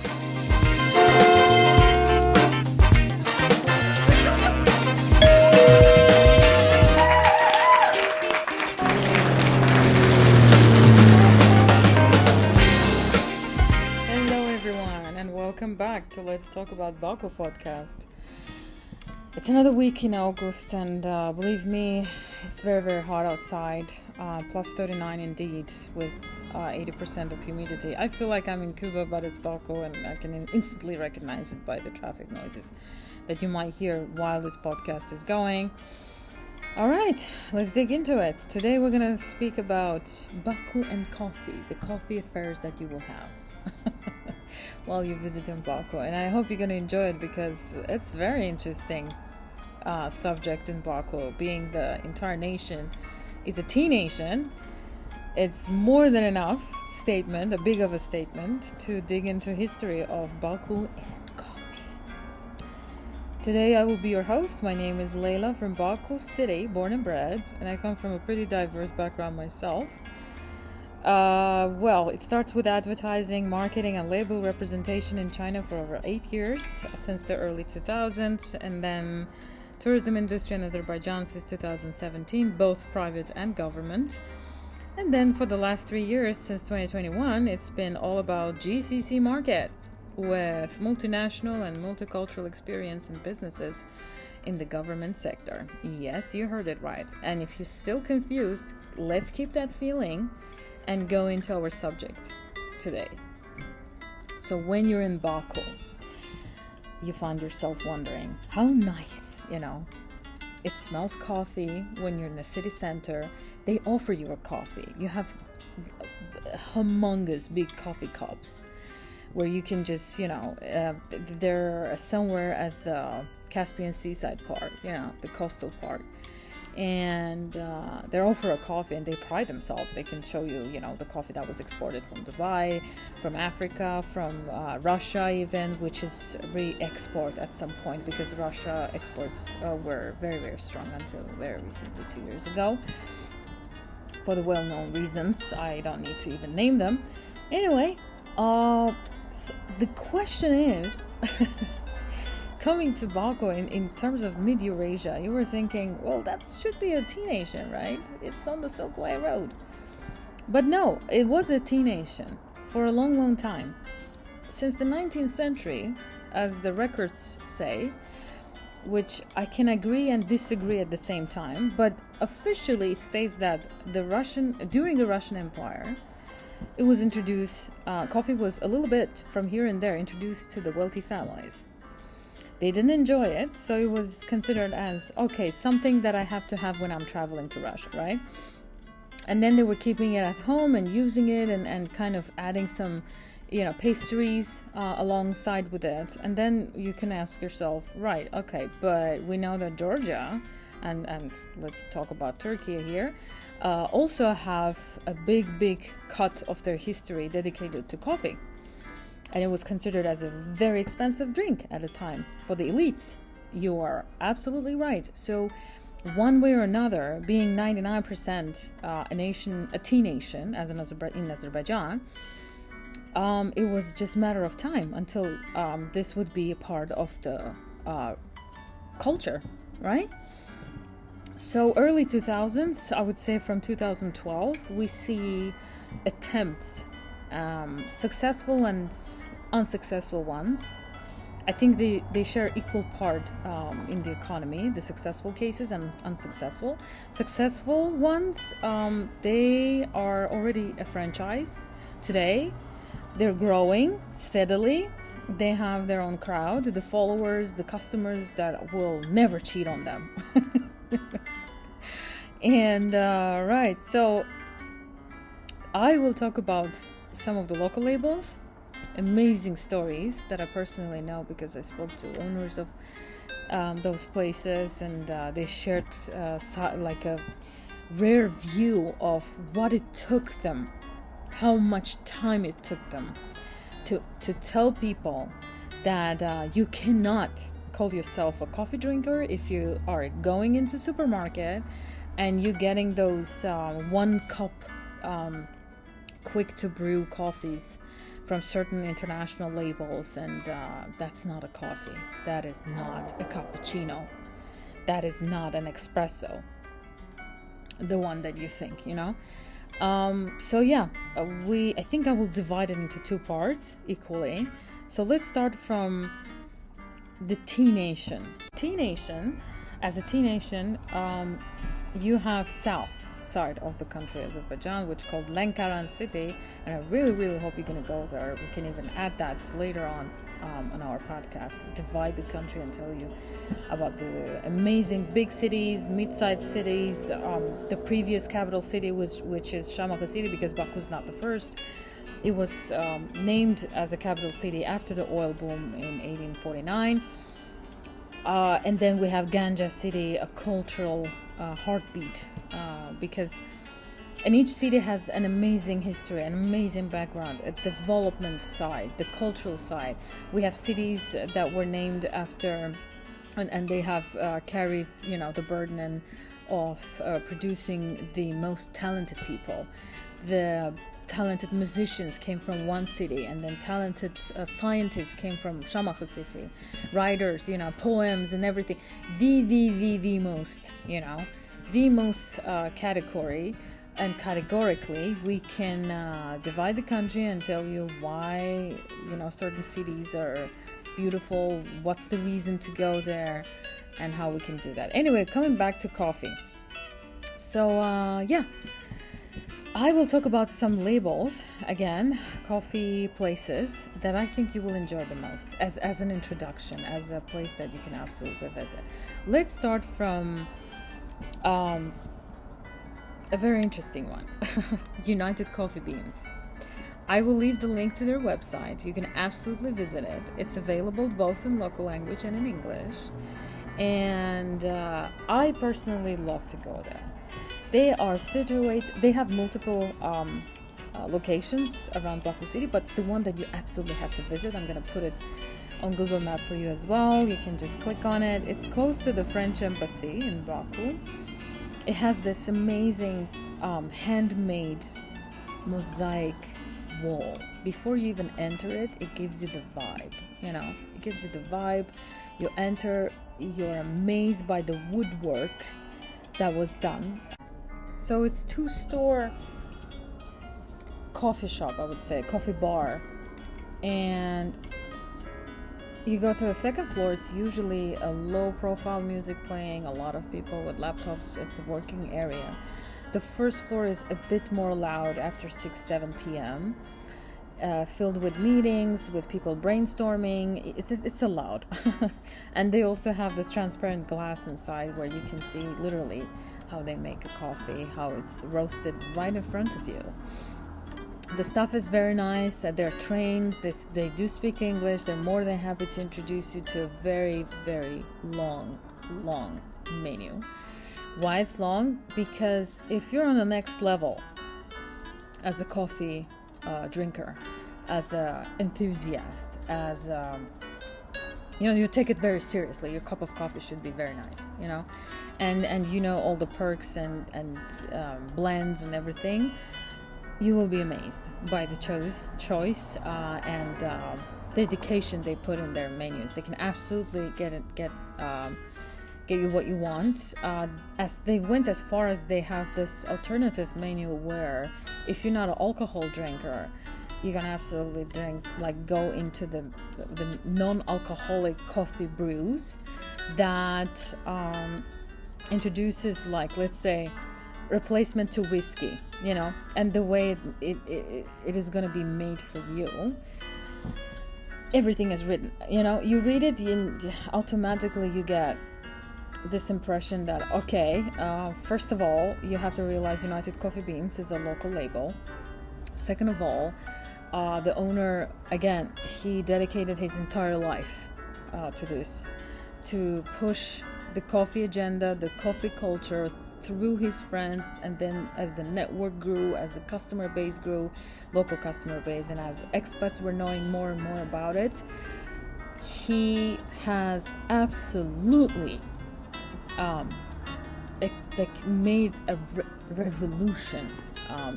Hello everyone and welcome back to Let's Talk About Baku podcast. It's another week in August and believe me, it's very, very hot outside, plus 39 indeed, with 80% of humidity. I feel like I'm in Cuba, but it's Baku, and I can instantly recognize it by the traffic noises that you might hear while this podcast is going. All right, let's dig into it. Today we're going to speak about Baku and coffee, the coffee affairs that you will have while you visit in Baku. And I hope you're going to enjoy it because it's very interesting subject in Baku. Being the entire nation is a tea nation, it's more than enough statement, a big of a statement, to dig into history of Baku and coffee. Today I will be your host. My name is Leila from Baku City, born and bred, and I come from a pretty diverse background myself. Well, it starts with advertising, marketing, and label representation in China for over 8 years, since the early 2000s, and then tourism industry in Azerbaijan since 2017, both private and government. And then for the last 3 years, since 2021, it's been all about GCC market with multinational and multicultural experience in businesses in the government sector. Yes, you heard it right. And if you're still confused, let's keep that feeling and go into our subject today. So when you're in Baku, you find yourself wondering, how nice, it smells coffee when you're in the city center. They offer you a coffee. You have humongous big coffee cups where you can just, they're somewhere at the Caspian Seaside part, the coastal part. And they offer a coffee and they pride themselves. They can show you, the coffee that was exported from Dubai, from Africa, from Russia even, which is re-export at some point because Russia exports were very, very strong until very recently, 2 years ago. For the well-known reasons, I don't need to even name them. Anyway, the question is... Coming to Baku in terms of mid-Eurasia, you were thinking, well, that should be a tea nation, right? It's on the Silkway Road. But no, it was a tea nation for a long, long time. Since the 19th century, as the records say, which I can agree and disagree at the same time, but officially it states that during the Russian Empire, it was introduced, coffee was a little bit from here and there introduced to the wealthy families. They didn't enjoy it, so it was considered as, okay, something that I have to have when I'm traveling to Russia, right? And then they were keeping it at home and using it and kind of adding some, pastries alongside with it. And then you can ask yourself, right, okay, but we know that Georgia, and let's talk about Turkey here, also have a big cut of their history dedicated to coffee. And it was considered as a very expensive drink at the time for the elites. You are absolutely right. So one way or another, being 99% a tea nation, as in Azerbaijan, it was just a matter of time until this would be a part of the culture, right? So early 2000s, I would say from 2012, we see attempts, successful and unsuccessful ones. I think they share equal part in the economy, the successful cases and unsuccessful. Successful ones, they are already a franchise today. They're growing steadily. They have their own crowd, the followers, the customers that will never cheat on them. And right, so I will talk about some of the local labels, amazing stories that I personally know because I spoke to owners of those places, and they shared like a rare view of what it took them, how much time it took them to tell people that you cannot call yourself a coffee drinker if you are going into supermarket and you're getting those 1 cup quick to brew coffees from certain international labels, and that's not a coffee. That is not a cappuccino. That is not an espresso. The one that you think, So yeah, I think I will divide it into two parts equally. So let's start from the tea nation. As a tea nation, you have south side of the country, Azerbaijan, which is called Lankaran city, and I really, really hope you're going to go there. We can even add that later on our podcast, divide the country and tell you about the amazing big cities, mid-sized cities, the previous capital city, which is Shamaka city, because Baku is not the first. It was named as a capital city after the oil boom in 1849. And then we have Ganja city, a cultural heartbeat, and each city has an amazing history, an amazing background, a development side, the cultural side. We have cities that were named after, and they have carried, the burden of producing the most talented people. The talented musicians came from one city, and then talented scientists came from Shamakh city. Writers, poems and everything. The most, the most category. And categorically, we can divide the country and tell you why, certain cities are beautiful, what's the reason to go there, and how we can do that. Anyway, coming back to coffee. So, I will talk about some labels, again, coffee places that I think you will enjoy the most as an introduction, as a place that you can absolutely visit. Let's start from a very interesting one. United Coffee Beans. I will leave the link to their website. You can absolutely visit it. It's available both in local language and in English. And I personally love to go there. They are situated, they have multiple locations around Baku city, but the one that you absolutely have to visit, I'm going to put it on Google Map for you as well. You can just click on it. It's close to the French embassy in Baku. It has this amazing handmade mosaic wall. Before you even enter it, it gives you the vibe, it gives you the vibe. You enter, you're amazed by the woodwork that was done. So it's two-store coffee shop, I would say, coffee bar. And you go to the second floor, it's usually a low-profile music playing, a lot of people with laptops, it's a working area. The first floor is a bit more loud after 6-7 p.m., filled with meetings, with people brainstorming. It's allowed. And they also have this transparent glass inside where you can see literally how they make a coffee, how it's roasted right in front of you. The staff is very nice. They're trained. They do speak English. They're more than happy to introduce you to a very, very long menu. Why it's long? Because if you're on the next level as a coffee drinker, as an enthusiast, as you take it very seriously. Your cup of coffee should be very nice, and all the perks and blends and everything. You will be amazed by the choice and dedication they put in their menus. They can absolutely get you what you want. As they went as far as they have this alternative menu where if you're not an alcohol drinker, you can absolutely go into the non-alcoholic coffee brews that introduces, let's say, replacement to whiskey, and the way it is going to be made for you. Everything is written, you read it and automatically you get this impression that, first of all, you have to realize United Coffee Beans is a local label. Second of all, the owner, again, he dedicated his entire life to this, to push the coffee agenda, the coffee culture through his friends, and then as the network grew, as the customer base grew, local customer base, and as expats were knowing more and more about it, he has absolutely made a revolution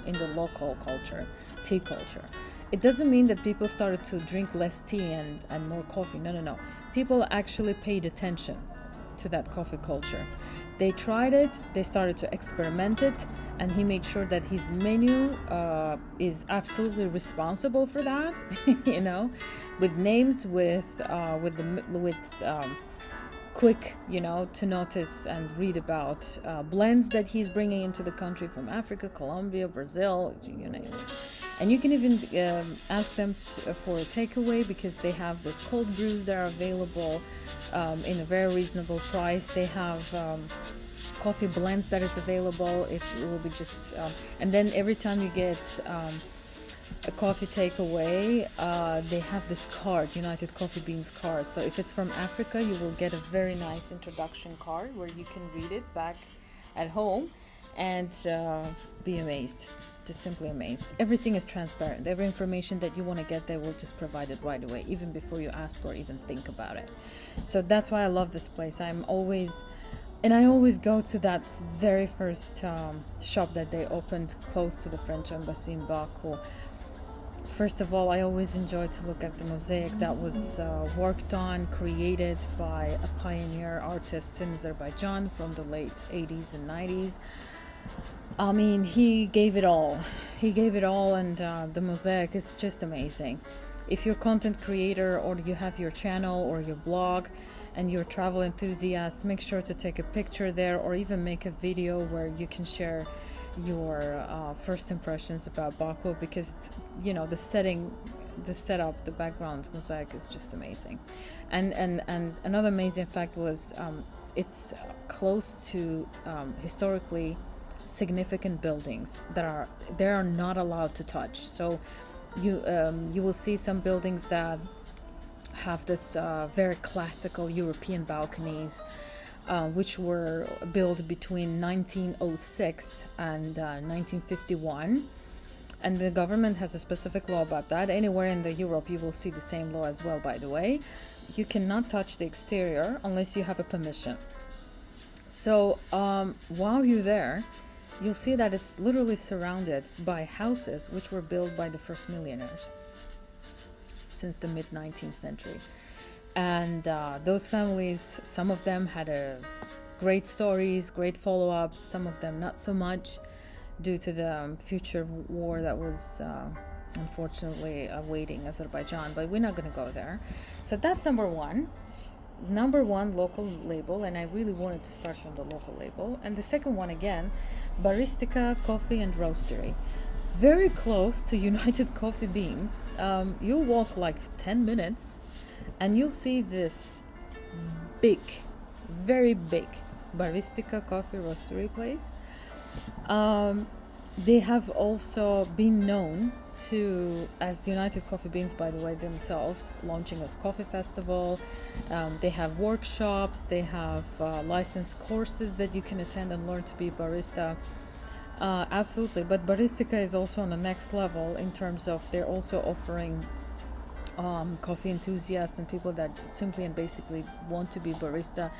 in the local culture, tea culture. It doesn't mean that people started to drink less tea and more coffee. No, no, no. People actually paid attention to that coffee culture. They tried it, they started to experiment it, and he made sure that his menu is absolutely responsible for that. You know, with names, with quick, you know, to notice and read about blends that he's bringing into the country from Africa, Colombia, Brazil, you name it. And you can even ask them for a takeaway, because they have those cold brews that are available in a very reasonable price. They have coffee blends that is available. It will be just, and then every time you get a coffee takeaway, they have this card, United Coffee Beans card. So if it's from Africa, you will get a very nice introduction card where you can read it back at home and be amazed, just simply amazed. Everything is transparent. Every information that you want to get, they will just provide it right away, even before you ask or even think about it. So that's why I love this place. I always go to that very first shop that they opened close to the French embassy in Baku. First of all, I always enjoy to look at the mosaic that was worked on, created by a pioneer artist in Azerbaijan from the late 80s and 90s. I mean, he gave it all. And the mosaic is just amazing. If you're a content creator, or you have your channel or your blog, and you're a travel enthusiast, make sure to take a picture there, or even make a video where you can share your first impressions about Baku, because you know the setup, the background mosaic is just amazing. And another amazing fact was it's close to historically significant buildings that they are not allowed to touch. So you will see some buildings that have this very classical European balconies, which were built between 1906 and 1951. And the government has a specific law about that. Anywhere in Europe, you will see the same law as well, by the way. You cannot touch the exterior unless you have a permission. So while you're there, you'll see that it's literally surrounded by houses which were built by the first millionaires since the mid-19th century. And those families, some of them had great stories, great follow-ups, some of them not so much, due to the future war that was unfortunately awaiting Azerbaijan, but we're not going to go there. So that's number one local label, and I really wanted to start from the local label. And the second one, again, Baristica Coffee and Roastery, very close to United Coffee Beans. You'll walk like 10 minutes and you'll see this big, very big Baristica Coffee Roastery place. They have also been known to, as United Coffee Beans, by the way, themselves, launching of coffee festival. They have workshops, they have licensed courses that you can attend and learn to be barista. Absolutely, but Baristica is also on the next level in terms of they're also offering coffee enthusiasts and people that simply and basically want to be barista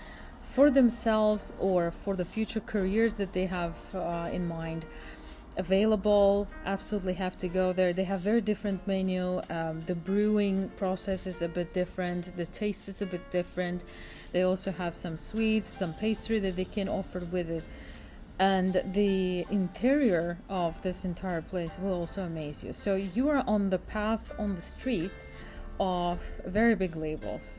for themselves or for the future careers that they have in mind available. Absolutely have to go there. They have very different menu. The brewing process is a bit different, the taste is a bit different. They also have some sweets, some pastry that they can offer with it, and the interior of this entire place will also amaze you. So you are on the path, on the street of very big labels.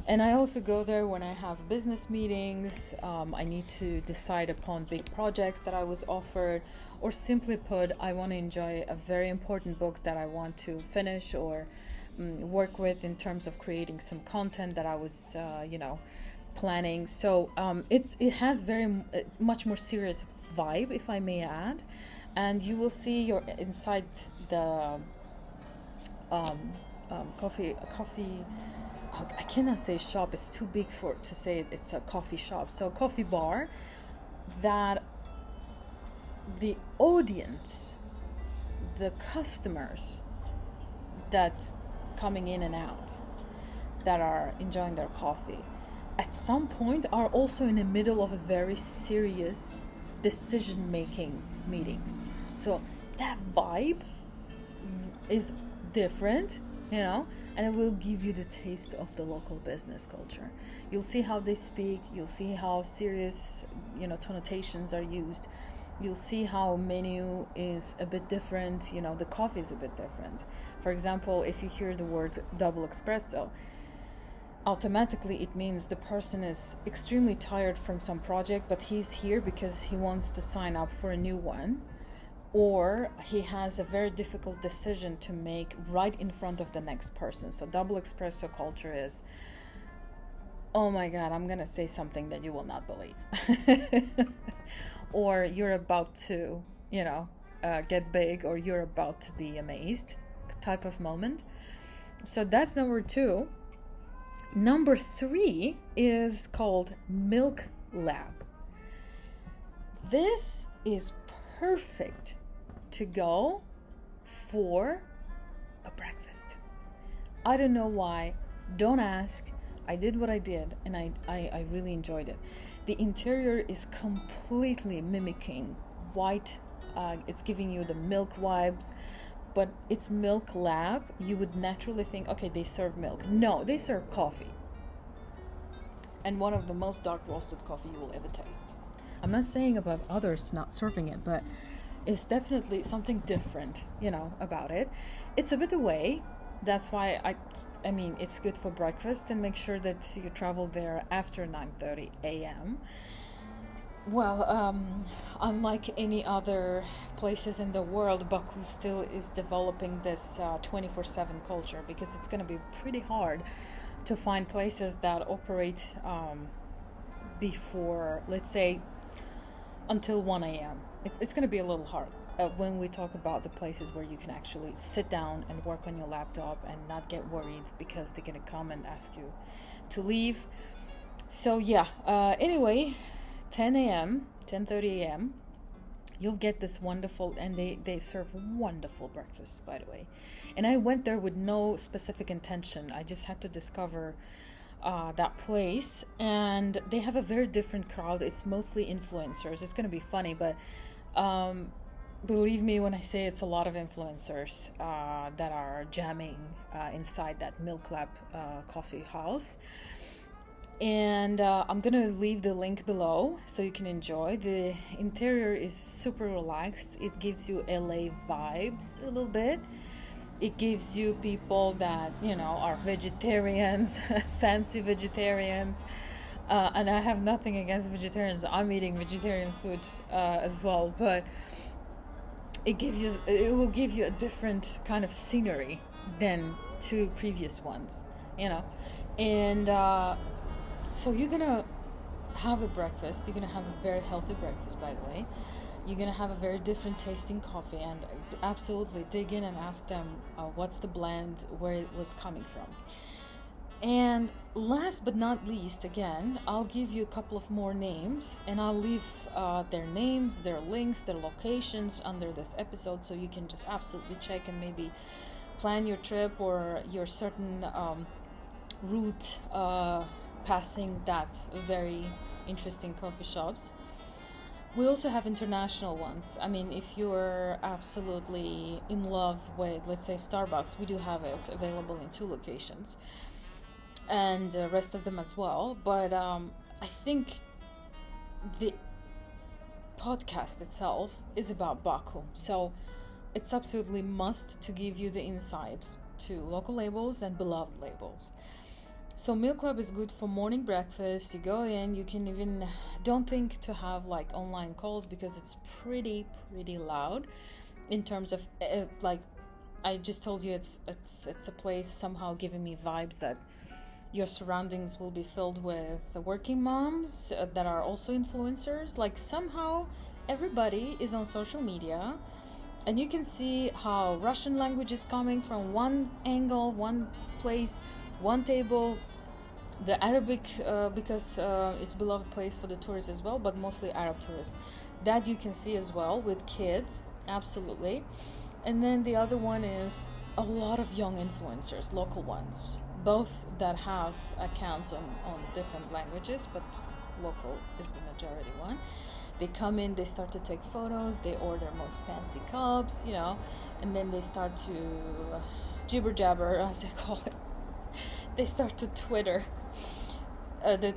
And I also go there when I have business meetings. I need to decide upon big projects that I was offered, or simply put, I want to enjoy a very important book that I want to finish or work with in terms of creating some content that I was, planning. So it has very much more serious vibe, if I may add, and you will see you're inside the coffee. I cannot say shop, it's too big to say it's a coffee shop. So coffee bar that the audience, the customers that's coming in and out, that are enjoying their coffee, at some point are also in the middle of a very serious decision-making meetings. So that vibe is different, and it will give you the taste of the local business culture. You'll see how they speak, you'll see how serious, connotations are used. You'll see how menu is a bit different, the coffee is a bit different. For example, if you hear the word double espresso, automatically it means the person is extremely tired from some project, but he's here because he wants to sign up for a new one, or he has a very difficult decision to make right in front of the next person. So double espresso culture is, oh my god, I'm gonna say something that you will not believe. Or you're about to get big, or you're about to be amazed type of moment. So that's number 2. Number 3 is called Milk Lab. This is perfect to go for a breakfast. I don't know why. Don't ask. I did what I did, and I really enjoyed it. The interior is completely mimicking white. It's giving you the milk vibes, but it's Milk Lab. You would naturally think, okay, they serve milk. No, they serve coffee. And one of the most dark roasted coffee you will ever taste. I'm not saying about others not serving it, but it's definitely something different, about it. It's a bit away. That's why I mean, it's good for breakfast, and make sure that you travel there after 9:30 a.m. Well, unlike any other places in the world, Baku still is developing this 24/7 culture, because it's going to be pretty hard to find places that operate before, let's say, until 1 a.m. It's going to be a little hard when we talk about the places where you can actually sit down and work on your laptop and not get worried because they're going to come and ask you to leave. So yeah, anyway, 10 a.m., 10:30 a.m., you'll get this wonderful, and they serve wonderful breakfast, by the way. And I went there with no specific intention. I just had to discover that place, and they have a very different crowd. It's mostly influencers. It's going to be funny, but believe me when I say it's a lot of influencers that are jamming inside that Milk Lab coffee house. And I'm gonna leave the link below so you can enjoy. The interior is super relaxed. It gives you LA vibes a little bit. It gives you people that are vegetarians, fancy vegetarians, and I have nothing against vegetarians. I'm eating vegetarian food as well, but it will give you a different kind of scenery than 2 previous ones, and so you're gonna have a breakfast. You're gonna have a very healthy breakfast, by the way. You're gonna have a very different tasting coffee, and absolutely dig in and ask them what's the blend, where it was coming from. And last but not least, again, I'll give you a couple of more names, and I'll leave their names, their links, their locations under this episode, so you can just absolutely check and maybe plan your trip or your certain route passing that very interesting coffee shops. We also have international ones. I mean, if you're absolutely in love with, let's say, Starbucks, we do have it available in 2 locations, and the rest of them as well. But I think the podcast itself is about Baku, so it's absolutely must to give you the insight to local labels and beloved labels. So Milk Club is good for morning breakfast. You go in, you can even, don't think to have like online calls, because it's pretty loud in terms of like I just told you, it's a place somehow giving me vibes that your surroundings will be filled with working moms that are also influencers. Like somehow everybody is on social media, and you can see how Russian language is coming from one angle, one place, one table. The Arabic, because it's a beloved place for the tourists as well, but mostly Arab tourists. That you can see as well with kids, absolutely. And then the other one is a lot of young influencers, local ones, both that have accounts on different languages, but local is the majority one. They come in, they start to take photos, they order most fancy cups, and then they start to jibber jabber, as I call it. They start to Twitter, the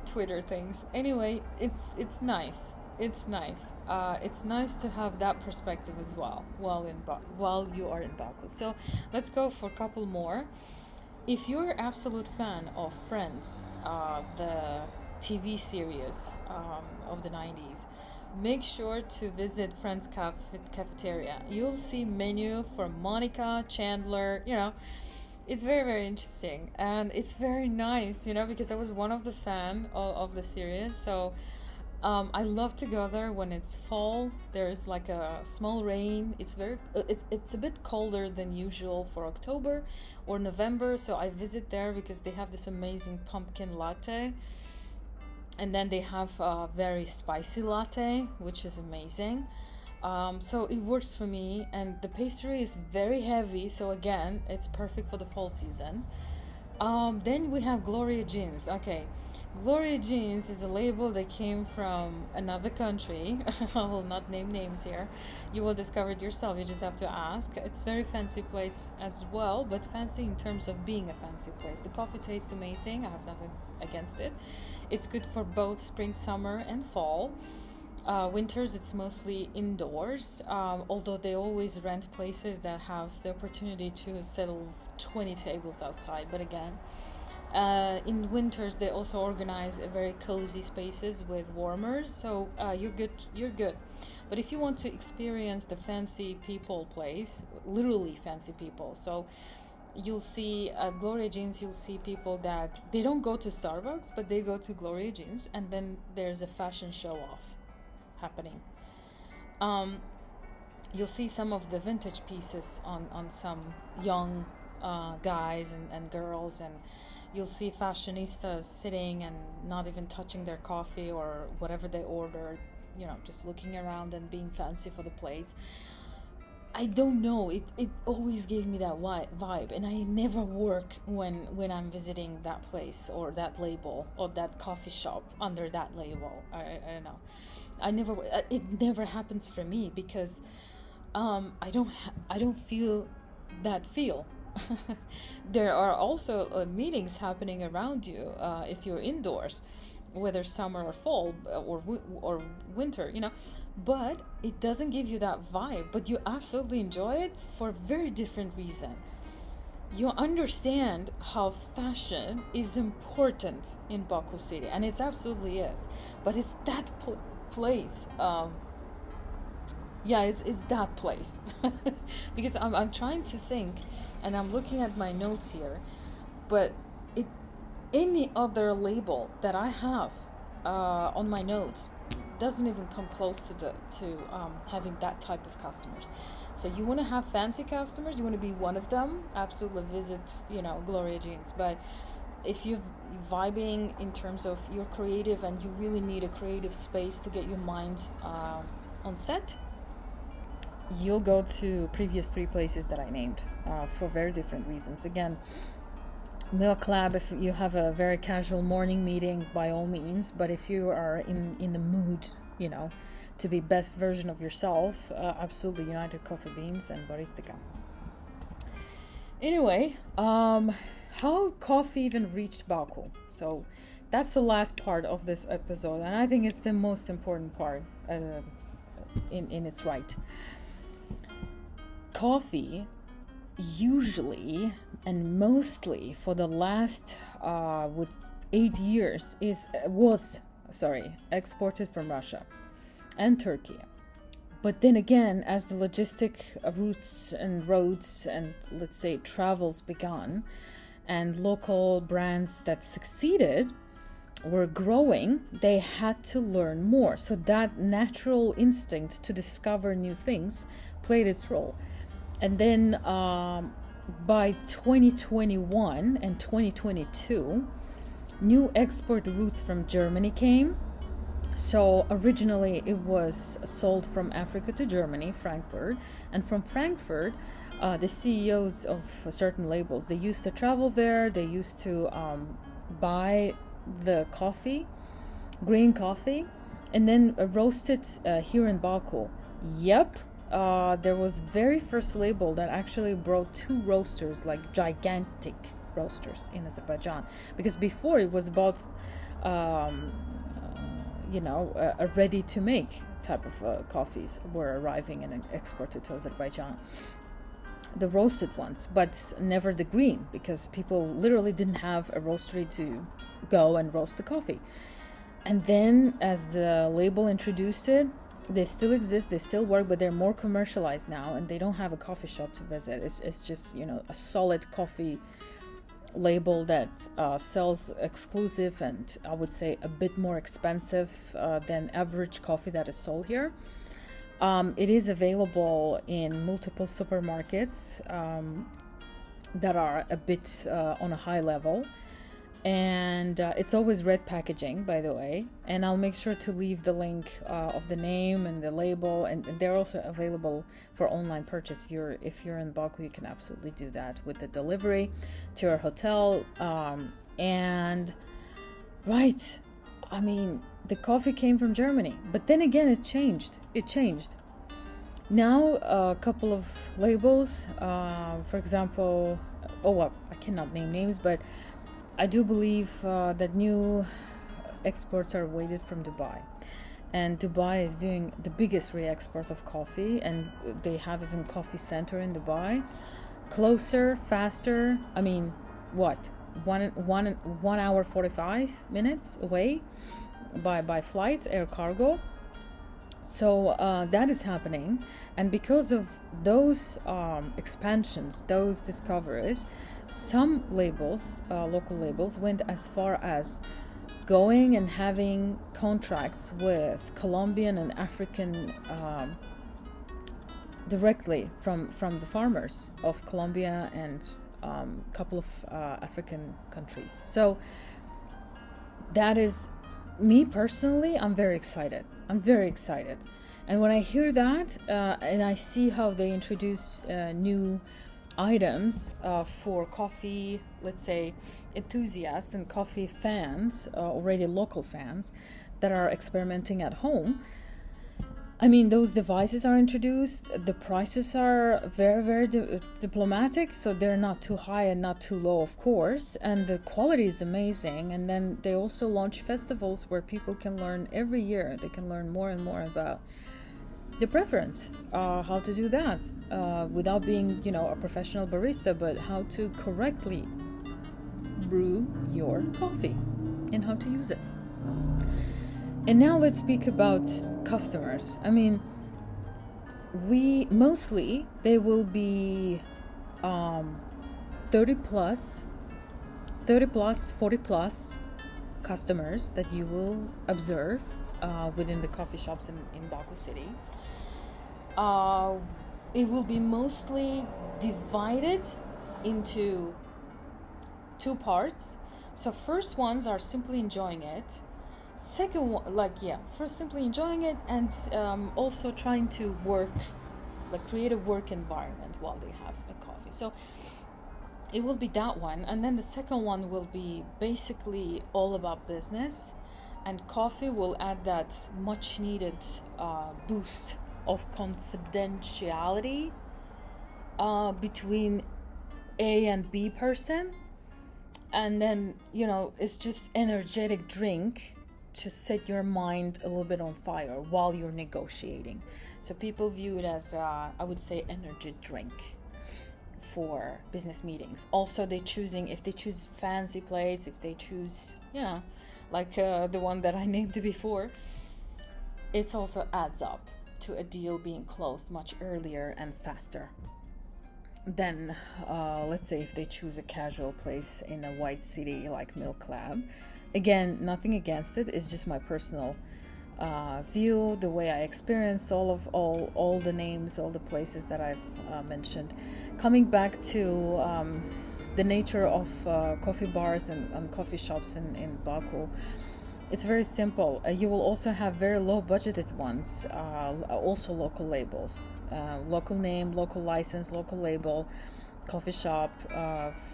Twitter things. Anyway, it's nice. It's nice. It's nice to have that perspective as well while you are in Baku. So let's go for a couple more. If you're an absolute fan of Friends, the TV series of the 90s, make sure to visit Friends cafeteria. You'll see menu from Monica, Chandler, it's very, very interesting. And it's very nice, because I was one of the fan of the series. So I love to go there when it's fall. There's like a small rain. It's a bit colder than usual for October or November. So I visit there because they have this amazing pumpkin latte. And then they have a very spicy latte, which is amazing. So it works for me. And the pastry is very heavy. So again, it's perfect for the fall season. Then we have Gloria Jeans. Okay. Gloria Jeans is a label that came from another country. I will not name names here. You will discover it yourself. You just have to ask. It's a very fancy place as well, but fancy in terms of being a fancy place. The coffee tastes amazing. I have nothing against it. It's good for both spring, summer, and fall. Winters, it's mostly indoors, although they always rent places that have the opportunity to settle 20 tables outside. But again, in winters, they also organize a very cozy spaces with warmers, so you're good. But if you want to experience the fancy people place, literally fancy people, so you'll see at Gloria Jeans, you'll see people that they don't go to Starbucks, but they go to Gloria Jeans, and then there's a fashion show off happening. You'll see some of the vintage pieces on some young guys and girls, and you'll see fashionistas sitting and not even touching their coffee or whatever they ordered, just looking around and being fancy for the place. I don't know, it always gave me that vibe, and I never work when I'm visiting that place or that label or that coffee shop under that label. I don't know. It never happens for me because I don't feel that feel. There are also meetings happening around you if you're indoors, whether summer or fall or winter, but it doesn't give you that vibe, but you absolutely enjoy it for a very different reason. You understand how fashion is important in Baku City, and it absolutely is, but it's that place. It's that place. Because I'm trying to think, and I'm looking at my notes here, but any other label that I have on my notes doesn't even come close to having that type of customers. So you want to have fancy customers, you want to be one of them, absolutely visit Gloria Jeans. But if you're vibing in terms of you're creative and you really need a creative space to get your mind on set, you'll go to previous 3 places that I named for very different reasons. Again, Milk Lab, if you have a very casual morning meeting, by all means. But if you are in the mood, to be best version of yourself, absolutely United Coffee Beans and Baristica. Anyway, how coffee even reached Baku. So that's the last part of this episode, and I think it's the most important part in its right. Coffee usually and mostly for the last 8 years was exported from Russia and Turkey. But then again, as the logistic routes and roads and let's say travels began, and local brands that succeeded were growing, they had to learn more. So that natural instinct to discover new things played its role. And then by 2021 and 2022, new export routes from Germany came. So originally it was sold from Africa to Germany, Frankfurt, and from Frankfurt, the CEOs of certain labels, they used to travel there, they used to buy the coffee, green coffee, and then roast it here in Baku. Yep, there was very first label that actually brought two roasters, like gigantic roasters in Azerbaijan, because before it was about a ready to make type of coffees were arriving and exported to Azerbaijan, the roasted ones, but never the green, because people literally didn't have a roastery to go and roast the coffee. And then as the label introduced it, they still exist, they still work, but they're more commercialized now, and they don't have a coffee shop to visit. It's just a solid coffee label that sells exclusive and I would say a bit more expensive than average coffee that is sold here. It is available in multiple supermarkets that are a bit on a high level, and it's always red packaging, by the way, and I'll make sure to leave the link of the name and the label, and they're also available for online purchase. If you're in Baku, you can absolutely do that with the delivery to your hotel. And right, I mean, the coffee came from Germany, but then again it changed. Now a couple of labels, for example, I cannot name names, but I do believe that new exports are awaited from Dubai, and Dubai is doing the biggest re-export of coffee, and they have even coffee center in Dubai, closer, faster. I mean, what, 1 hour 45 minutes away by flights, air cargo. So that is happening, and because of those expansions, those discoveries, some labels, local labels, went as far as going and having contracts with Colombian and African directly from the farmers of Colombia and a couple of African countries. So that is, me personally, I'm very excited. And when I hear that and I see how they introduce new items for coffee, let's say, enthusiasts and coffee fans, already local fans that are experimenting at home, I mean, those devices are introduced, the prices are very, very diplomatic, so they're not too high and not too low, of course, and the quality is amazing. And then they also launch festivals where people can learn every year. They can learn more and more about the preference, how to do that without being, a professional barista, but how to correctly brew your coffee and how to use it. And now let's speak about customers. I mean, they will be 30 plus, 40 plus customers that you will observe within the coffee shops in Baku city. It will be mostly divided into two parts. So first ones are simply enjoying it. Second one, first simply enjoying it, and also trying to create a work environment while they have a coffee. So it will be that one, and then the second one will be basically all about business, and coffee will add that much needed boost of confidentiality between A and B person, and then it's just energetic drink to set your mind a little bit on fire while you're negotiating. So people view it as I would say energy drink for business meetings. Also if they choose fancy place, if they choose the one that I named before, it also adds up to a deal being closed much earlier and faster than let's say if they choose a casual place in a white city like Milk Lab. Again, nothing against it. It's just my personal view, the way I experienced all the names, all the places that I've mentioned. Coming back to the nature of coffee bars and coffee shops in Baku, it's very simple. You will also have very low budgeted ones, also local labels, local name, local license, local label, coffee shop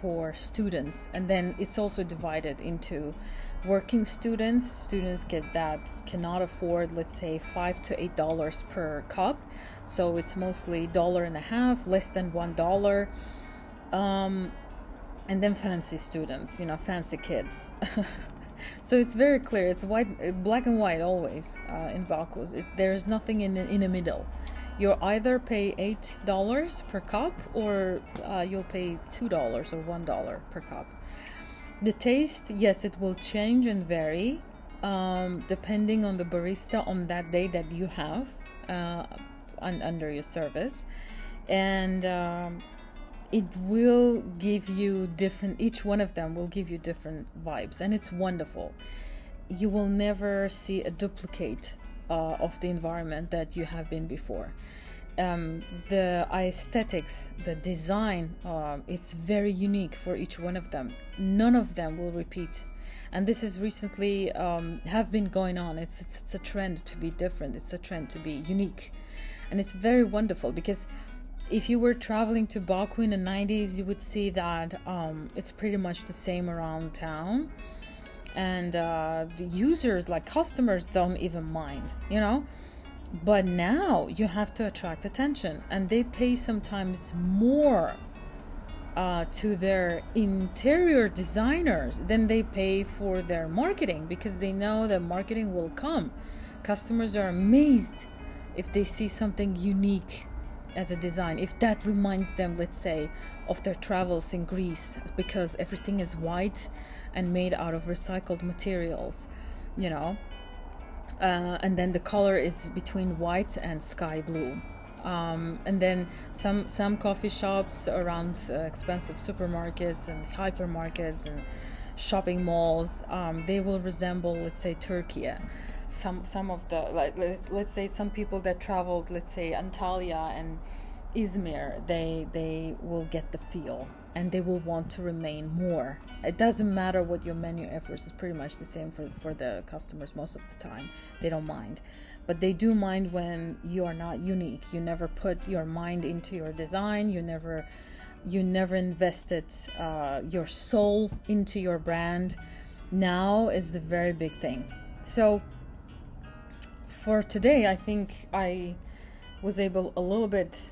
for students, and then it's also divided into working students that cannot afford, let's say, $5 to $8 per cup, so it's mostly $1.50, less than $1. And then fancy students, fancy kids. So it's very clear, it's white, black and white always in Baku. There's nothing in the middle. You'll either pay $8 per cup, or you'll pay $2 or $1 per cup. The taste, yes, it will change and vary depending on the barista on that day that you have under your service. And it will give you each one of them will give you different vibes, and it's wonderful. You will never see a duplicate of the environment that you have been before. The aesthetics, the design, it's very unique for each one of them. None of them will repeat, and this is recently have been going on. It's a trend to be different. It's a trend to be unique, and it's very wonderful, because if you were traveling to Baku in the 90s, you would see that it's pretty much the same around town, and the users, like customers, don't even mind, But now you have to attract attention, and they pay sometimes more to their interior designers than they pay for their marketing, because they know that marketing will come. Customers are amazed if they see something unique as a design, if that reminds them, let's say, of their travels in Greece, because everything is white and made out of recycled materials, and then the color is between white and sky blue. And then some coffee shops around expensive supermarkets and hypermarkets and shopping malls, they will resemble, let's say, Turkey. Some of the, let's say, some people that traveled, let's say, Antalya and Izmir, they will get the feel, and they will want to remain more. It doesn't matter what your menu offers, it's pretty much the same for the customers most of the time. They don't mind, but they do mind when you are not unique. You never put your mind into your design. You never invested your soul into your brand. Now is the very big thing. So for today, I think I was able a little bit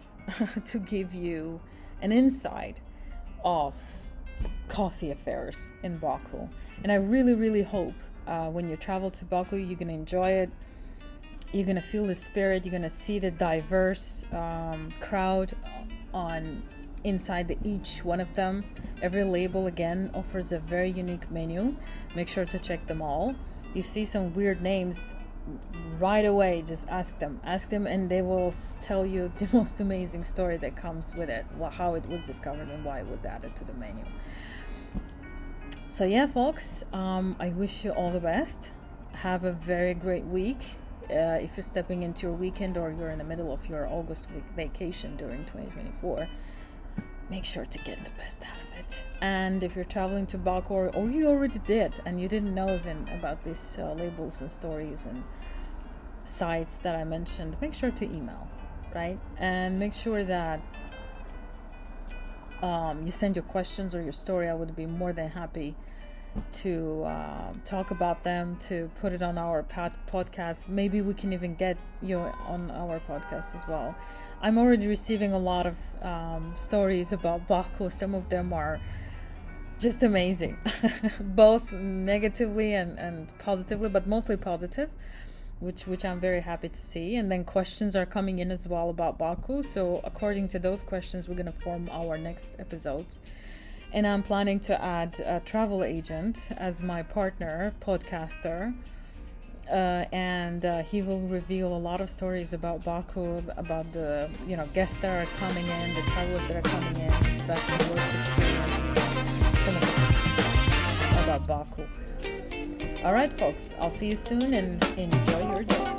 to give you an insight of coffee affairs in Baku. And I really, really hope when you travel to Baku, you're going to enjoy it. You're going to feel the spirit. You're going to see the diverse crowd inside each one of them. Every label, again, offers a very unique menu. Make sure to check them all. You see some weird names, right away, just ask them, and they will tell you the most amazing story that comes with it, how it was discovered and why it was added to the menu. So yeah, folks, I wish you all the best. Have a very great week. If you're stepping into your weekend, or you're in the middle of your August vacation during 2024, make sure to get the best out of it. And if you're traveling to Baku, or you already did and you didn't know even about these labels and stories and sites that I mentioned, make sure to email, right? And make sure that you send your questions or your story. I would be more than happy to talk about them, to put it on our podcast. Maybe we can even get you on our podcast as well. I'm already receiving a lot of stories about Baku. Some of them are just amazing, both negatively and positively, but mostly positive, which I'm very happy to see. And then questions are coming in as well about Baku. So according to those questions, we're going to form our next episodes. And I'm planning to add a travel agent as my partner, podcaster. And he will reveal a lot of stories about Baku, about the guests that are coming in, the travelers that are coming in, the best and worst experiences, some of the about Baku. All right, folks, I'll see you soon, and enjoy your day.